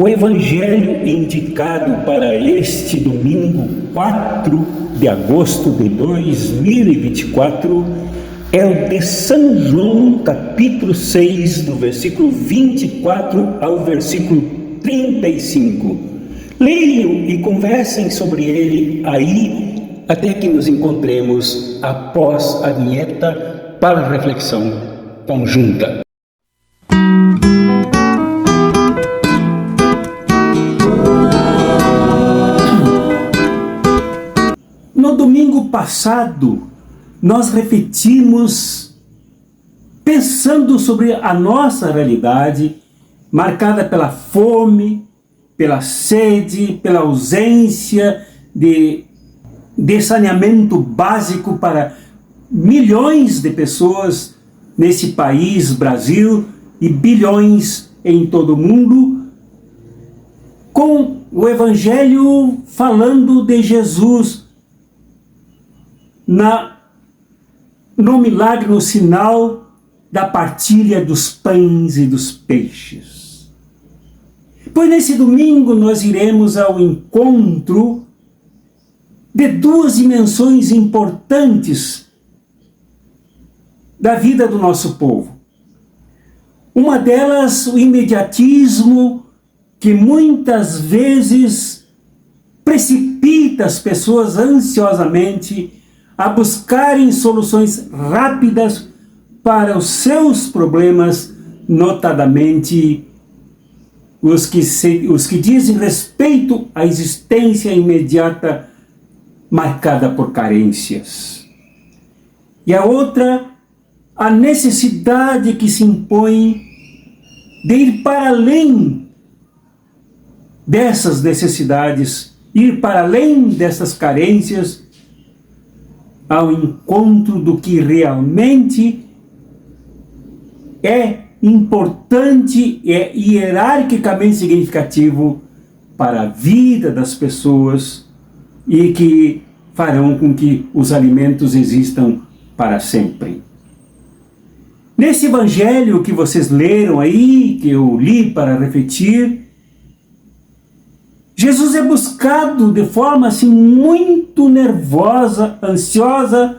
O evangelho indicado para este domingo, 4 de agosto de 2024, é o de São João, capítulo 6, do versículo 24 ao versículo 35. Leiam e conversem sobre ele aí, até que nos encontremos após a vinheta para a reflexão conjunta. No domingo passado, nós refletimos pensando sobre a nossa realidade, marcada pela fome, pela sede, pela ausência de saneamento básico para milhões de pessoas nesse país, Brasil, e bilhões em todo o mundo, com o Evangelho falando de Jesus no milagre, no sinal da partilha dos pães e dos peixes. Pois nesse domingo nós iremos ao encontro de duas dimensões importantes da vida do nosso povo. Uma delas, o imediatismo, que muitas vezes precipita as pessoas ansiosamente a buscarem soluções rápidas para os seus problemas, notadamente os que dizem respeito à existência imediata marcada por carências. E a outra, a necessidade que se impõe de ir para além dessas necessidades, ir para além dessas carências, ao encontro do que realmente é importante e é hierarquicamente significativo para a vida das pessoas e que farão com que os alimentos existam para sempre. Nesse evangelho que vocês leram aí, que eu li para refletir, Jesus é buscado de forma assim muito nervosa, ansiosa.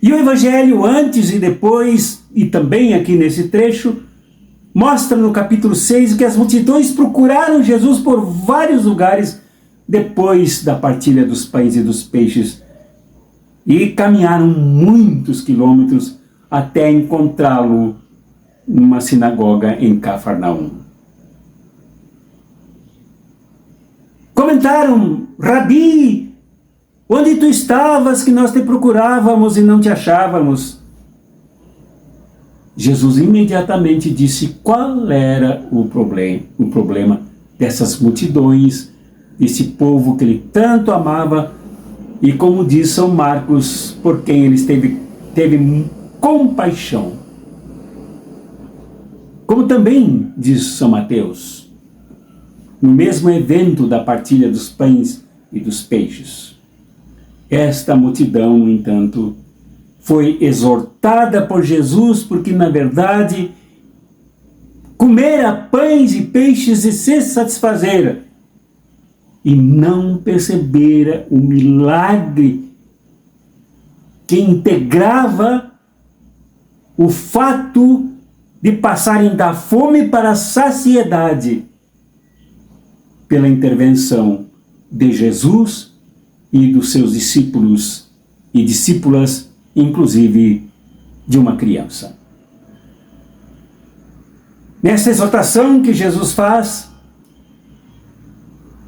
E o Evangelho antes e depois, e também aqui nesse trecho, mostra no capítulo 6 que as multidões procuraram Jesus por vários lugares depois da partilha dos pães e dos peixes. E caminharam muitos quilômetros até encontrá-lo numa sinagoga em Cafarnaum. Comentaram: Rabi, onde tu estavas que nós te procurávamos e não te achávamos? Jesus imediatamente disse qual era o problema dessas multidões, desse povo que ele tanto amava, e como diz São Marcos, por quem ele teve compaixão. Como também diz São Mateus, no mesmo evento da partilha dos pães e dos peixes. Esta multidão, no entanto, foi exortada por Jesus porque, na verdade, comera pães e peixes e se satisfazera, e não percebera o milagre que integrava o fato de passarem da fome para a saciedade, pela intervenção de Jesus e dos seus discípulos e discípulas, inclusive de uma criança. Nessa exortação que Jesus faz,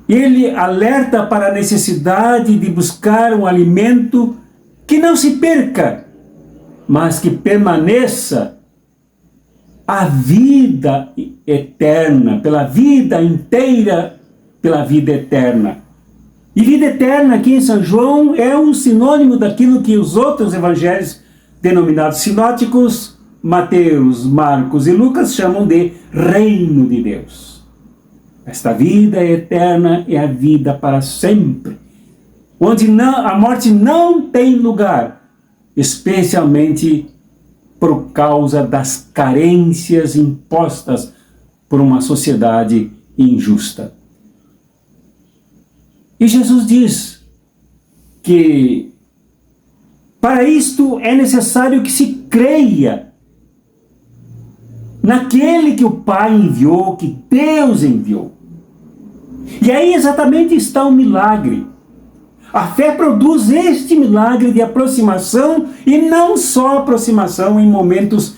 ele alerta para a necessidade de buscar um alimento que não se perca, mas que permaneça a vida eterna, pela vida inteira, pela vida eterna. E vida eterna aqui em São João é um sinônimo daquilo que os outros evangelhos denominados sinóticos, Mateus, Marcos e Lucas, chamam de reino de Deus. Esta vida eterna é a vida para sempre, onde a morte não tem lugar, especialmente por causa das carências impostas por uma sociedade injusta. E Jesus diz que para isto é necessário que se creia naquele que o Pai enviou, que Deus enviou. E aí exatamente está o milagre. A fé produz este milagre de aproximação, e não só aproximação em momentos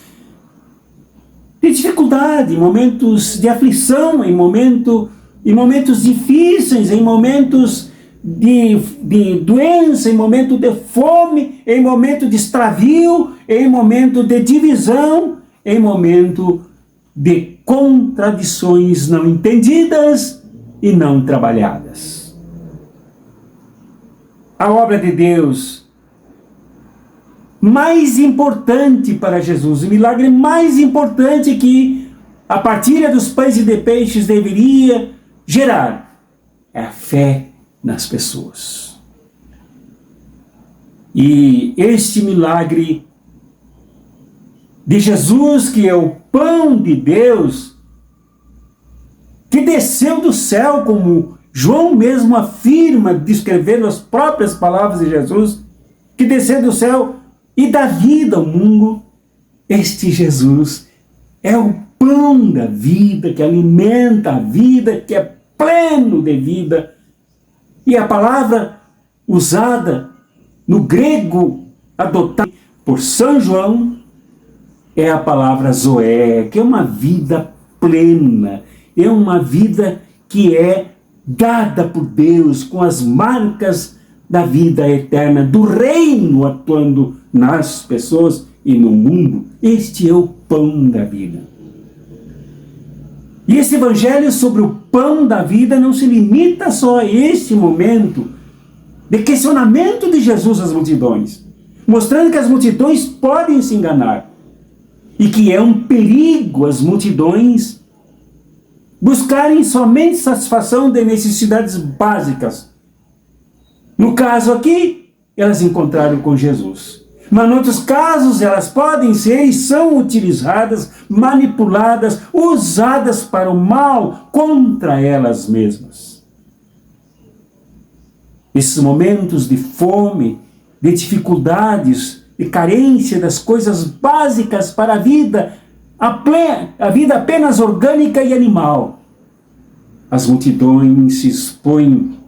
de dificuldade, em momentos de aflição, em momentos difíceis, em momentos de doença, em momento de fome, em momento de extravio, em momento de divisão, em momento de contradições não entendidas e não trabalhadas. A obra de Deus mais importante para Jesus, o milagre mais importante que a partilha dos pães e de peixes deveria gerar, é a fé nas pessoas. E este milagre de Jesus, que é o pão de Deus, que desceu do céu, como João mesmo afirma, descrevendo as próprias palavras de Jesus, que desceu do céu e dá vida ao mundo. Este Jesus é o pão da vida, que alimenta a vida, que é pleno de vida. E a palavra usada no grego, adotada por São João, é a palavra zoé, que é uma vida plena, é uma vida que é dada por Deus, com as marcas da vida eterna, do reino atuando nas pessoas e no mundo. Este é o pão da vida. E esse evangelho sobre o pão da vida não se limita só a este momento de questionamento de Jesus às multidões, mostrando que as multidões podem se enganar e que é um perigo as multidões buscarem somente satisfação de necessidades básicas. No caso aqui, elas encontraram com Jesus. Mas em outros casos, elas podem ser e são utilizadas, manipuladas, usadas para o mal contra elas mesmas. Esses momentos de fome, de dificuldades, de carência das coisas básicas para a vida apenas orgânica e animal. As multidões se expõem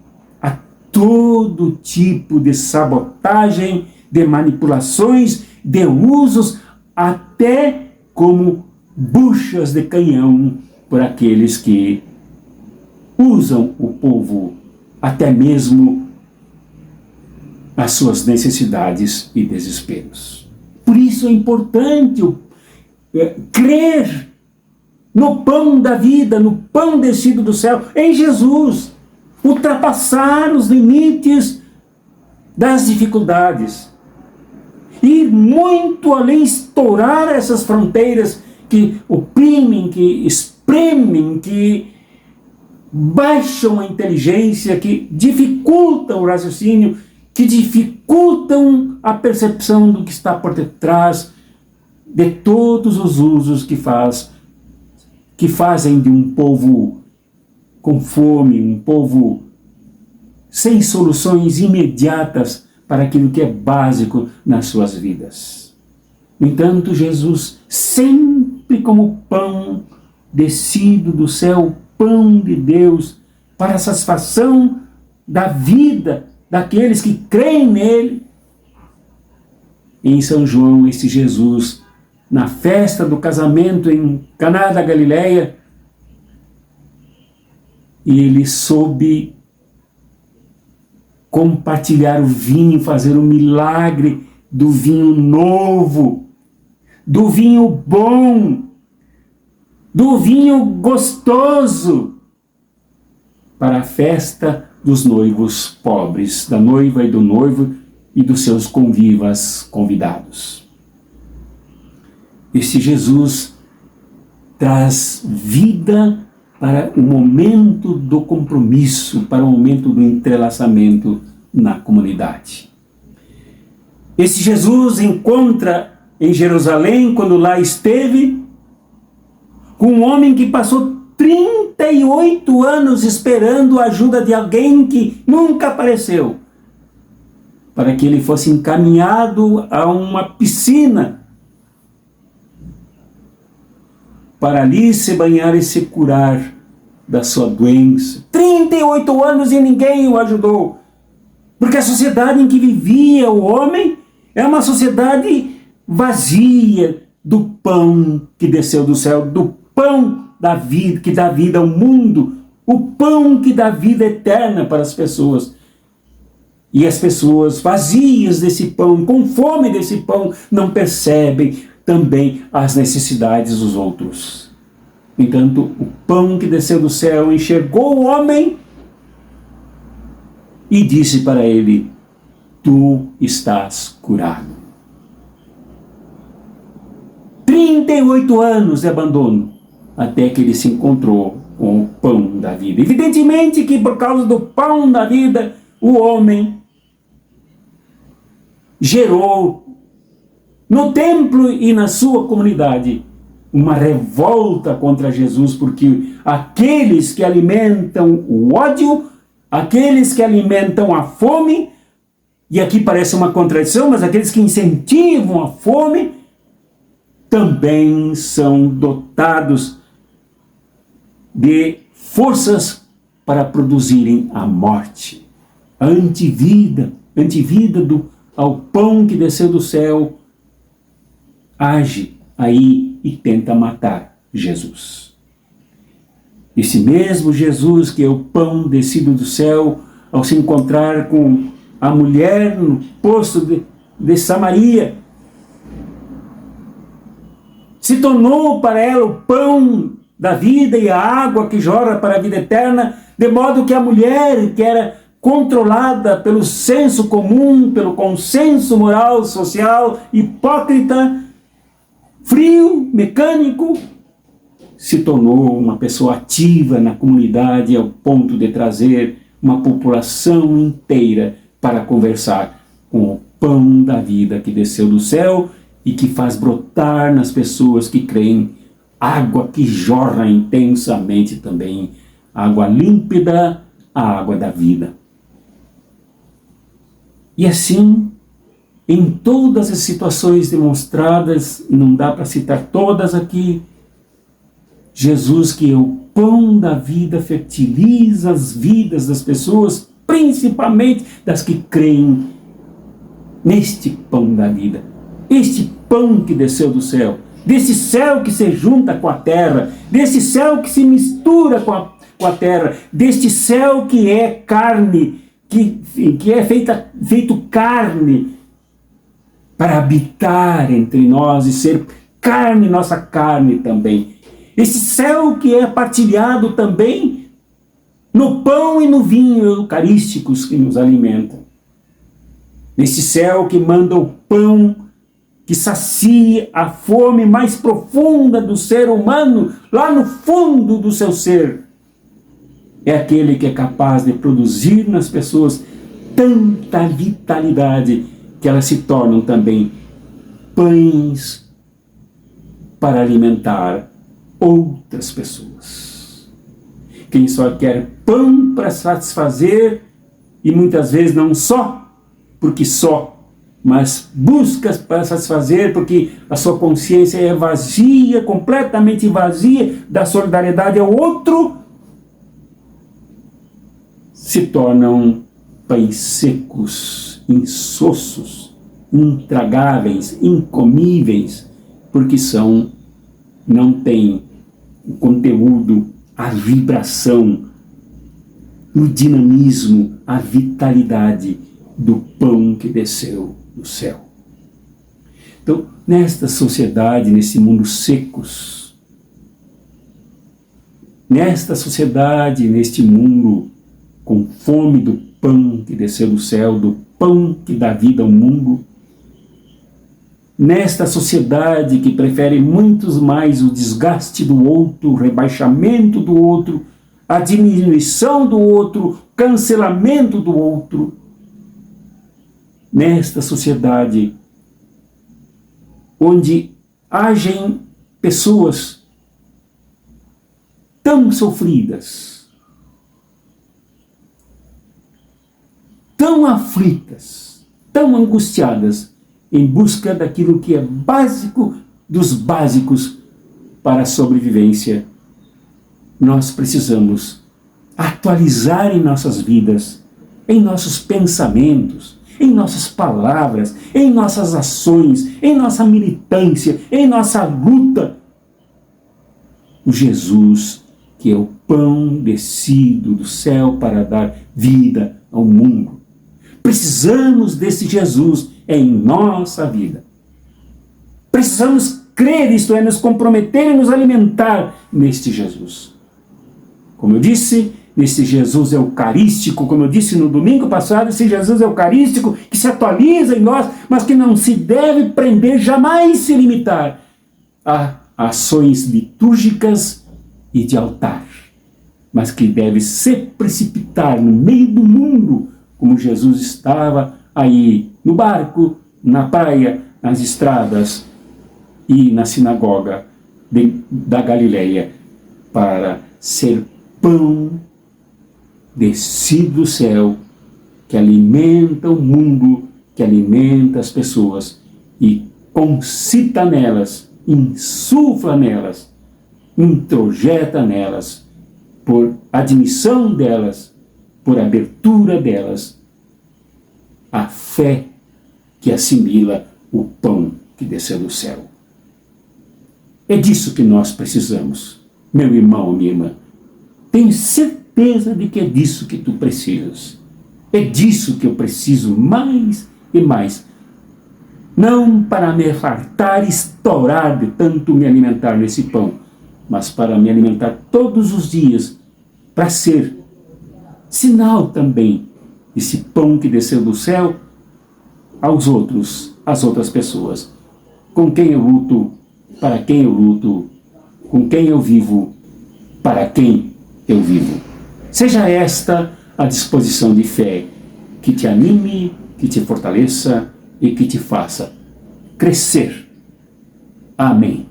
a todo tipo de sabotagem, de manipulações, de usos, até como buchas de canhão por aqueles que usam o povo, até mesmo as suas necessidades e desesperos. Por isso é importante crer no pão da vida, no pão descido do céu, em Jesus, ultrapassar os limites das dificuldades, ir muito além, estourar essas fronteiras que oprimem, que espremem, que baixam a inteligência, que dificultam o raciocínio, que dificultam a percepção do que está por detrás de todos os usos que fazem de um povo com fome, um povo sem soluções imediatas para aquilo que é básico nas suas vidas. No entanto, Jesus, sempre como pão descido do céu, pão de Deus, para a satisfação da vida daqueles que creem nele. Em São João, este Jesus, na festa do casamento em Caná da Galileia, ele soube compartilhar o vinho, fazer o milagre do vinho novo, do vinho bom, do vinho gostoso, para a festa dos noivos pobres, da noiva e do noivo e dos seus convivas convidados. Este Jesus traz vida para o momento do compromisso, para o momento do entrelaçamento na comunidade. Esse Jesus encontra em Jerusalém, quando lá esteve, com um homem que passou 38 anos esperando a ajuda de alguém que nunca apareceu, para que ele fosse encaminhado a uma piscina, para ali se banhar e se curar da sua doença. 38 anos e ninguém o ajudou, porque a sociedade em que vivia o homem é uma sociedade vazia do pão que desceu do céu, do pão da vida, que dá vida ao mundo, o pão que dá vida eterna para as pessoas. E as pessoas vazias desse pão, com fome desse pão, não percebem também as necessidades dos outros. Entanto, o pão que desceu do céu enxergou o homem e disse para ele: tu estás curado. 38 anos de abandono, até que ele se encontrou com o pão da vida. Evidentemente que por causa do pão da vida, o homem gerou no templo e na sua comunidade uma revolta contra Jesus, porque aqueles que alimentam o ódio, aqueles que alimentam a fome, e aqui parece uma contradição, mas aqueles que incentivam a fome, também são dotados de forças para produzirem a morte, a antivida ao pão que desceu do céu, age aí e tenta matar Jesus. Esse mesmo Jesus que é o pão descido do céu, ao se encontrar com a mulher no poço de Samaria, se tornou para ela o pão da vida e a água que jorra para a vida eterna, de modo que a mulher, que era controlada pelo senso comum, pelo consenso moral, social, hipócrita, frio, mecânico, se tornou uma pessoa ativa na comunidade ao ponto de trazer uma população inteira para conversar com o pão da vida que desceu do céu e que faz brotar nas pessoas que creem água que jorra intensamente também, água límpida, a água da vida. E assim, em todas as situações demonstradas, não dá para citar todas aqui, Jesus, que é o pão da vida, fertiliza as vidas das pessoas, principalmente das que creem neste pão da vida, este pão que desceu do céu, desse céu que se junta com a terra, desse céu que se mistura com a terra, deste céu que é carne, que é feito carne para habitar entre nós e ser carne, nossa carne também. Esse céu que é partilhado também no pão e no vinho eucarísticos que nos alimentam. Nesse céu que manda o pão que sacia a fome mais profunda do ser humano, lá no fundo do seu ser. É aquele que é capaz de produzir nas pessoas tanta vitalidade que elas se tornam também pães para alimentar outras pessoas. Quem só quer pão para satisfazer, e muitas vezes não só, porque só, mas busca para satisfazer porque a sua consciência é vazia, completamente vazia da solidariedade ao outro, se tornam pães secos, insossos, intragáveis, incomíveis, porque não têm o conteúdo, a vibração, o dinamismo, a vitalidade do pão que desceu do céu. Então, nesta sociedade, nesse mundo secos, nesta sociedade, neste mundo com fome do pão que desceu do céu, do pão que dá vida ao mundo, nesta sociedade que prefere muito mais o desgaste do outro, o rebaixamento do outro, a diminuição do outro, o cancelamento do outro, nesta sociedade onde agem pessoas tão sofridas, tão aflitas, tão angustiadas, em busca daquilo que é básico dos básicos para a sobrevivência. Nós precisamos atualizar em nossas vidas, em nossos pensamentos, em nossas palavras, em nossas ações, em nossa militância, em nossa luta, o Jesus, que é o pão descido do céu para dar vida ao mundo. Precisamos desse Jesus em nossa vida. Precisamos crer, isto é, nos comprometer e nos alimentar neste Jesus. Como eu disse, nesse Jesus eucarístico, como eu disse no domingo passado, esse Jesus eucarístico que se atualiza em nós, mas que não se deve prender, jamais se limitar a ações litúrgicas e de altar, mas que deve se precipitar no meio do mundo, como Jesus estava aí no barco, na praia, nas estradas e na sinagoga da Galileia, para ser pão descido do céu, que alimenta o mundo, que alimenta as pessoas e concita nelas, insufla nelas, introjeta nelas, por admissão delas, por abertura delas, a fé que assimila o pão que desceu do céu. É disso que nós precisamos, meu irmão, minha irmã. Tenho certeza de que é disso que tu precisas. É disso que eu preciso mais e mais. Não para me fartar e estourar de tanto me alimentar nesse pão, mas para me alimentar todos os dias, para ser sinal também desse pão que desceu do céu aos outros, às outras pessoas. Com quem eu luto, para quem eu luto, com quem eu vivo, para quem eu vivo. Seja esta a disposição de fé que te anime, que te fortaleça e que te faça crescer. Amém.